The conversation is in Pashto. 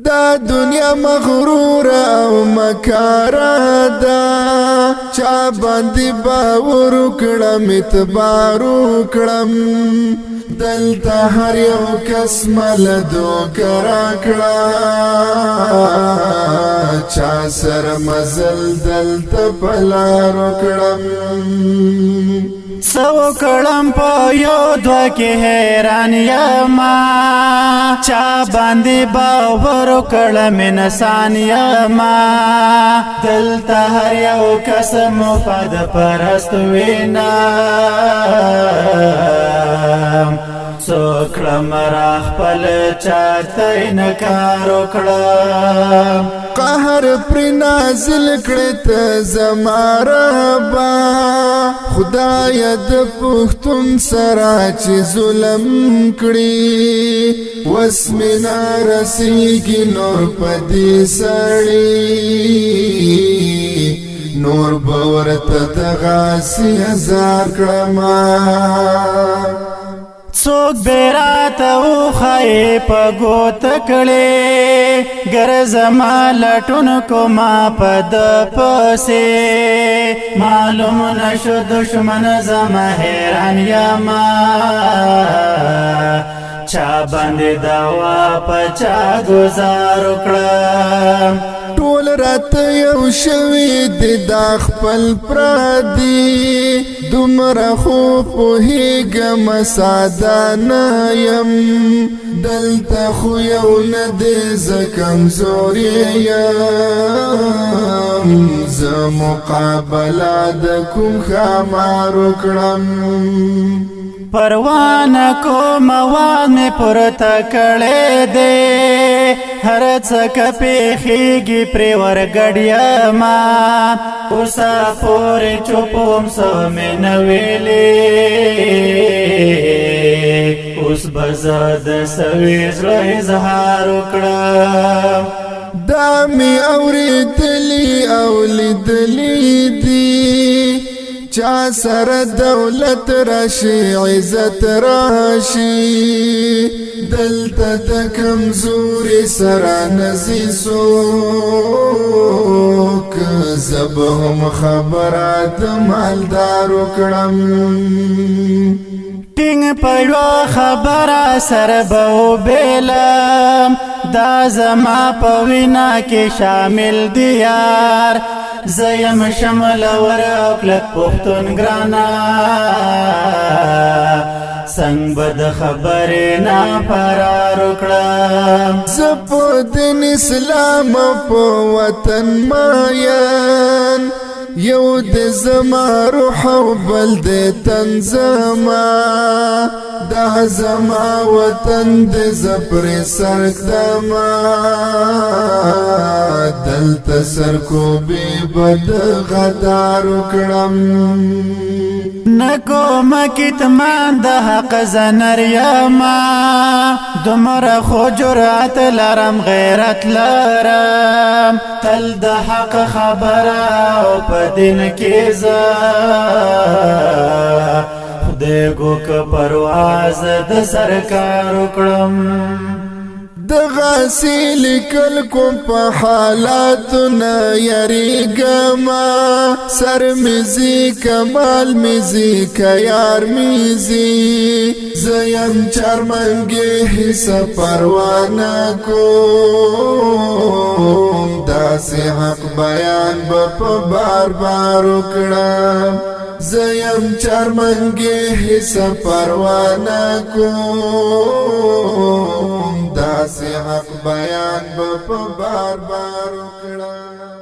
دا دنیا مغرور او مکاره دا چا باندې باور وکړم اعتبار وکړم دلته هر یو کس مل دوکه راکړه چا سره مزل دلته په لار وکړم سو کړم په یو دوه کې حیران یما چا باندې باور وکړم انسان یما دلته هر یو کس مفاد پرست وینا سوکړم را خپل چاته انکار وکړم قهر پر نازل کړه ته زما ربا خدای د پښتون سره چې ظلم کړي وسمنا رسیږي نور پدې سړی نور باورته دغه 1000 کړم څوک بیرات او خای په ګوت کړي ګرځ ما لټون کو ما پد پسې معلوم نشو دشمن زما حیران یما چا باندې دوا پچا گزار کړم ټول رات یو شوی د خپل پردي دومره خو په هیګم ساده نه يم دلته خو یو نه د کمزور یم زه مقابله د کوم خمار وکړم پروانه کو مواد میں پورته کړه دے هر څک پیخیږي پر ورګړیا ما اوسا پورې چوپوم سمې نویلې اوس بزاد سوي زړه اظهار وکړه دا می اوریدلی او لیدلی دی چا سره دولت راشي عزت راشي دلته د کمزوري سره نزي سوک زبهم خبرات مالدار وکړم ټینګ پړو خبره سره بو بیلم دا زما په وینا کې شامل دی یار زیم شمل ور اکلک پختون گرانا سنگ بد خبر نا فرار کړم زپو دین اسلام په وطن ماین یو د زما روح او بل د تن زما دا زما وطن د زپر سرکدما دلته سرکو بی بد غدار وکړم نکو مکتمان د حق زنر یما دمر خو جرأت لرم غیرت لرم تل د حق خبره او په دین کې ز خدایګو که پرواز د سرکار وکړم د غسیل کل کوم په حالات نه یریګما سر میزی کمال میزی کيار میزی زیم چرمنګي حصہ پروانه کوم داسې حق بیان په بار بار وکړم زیم چرمنګي حصہ پروانه کوم داسې حق بیان په بار بار وکړم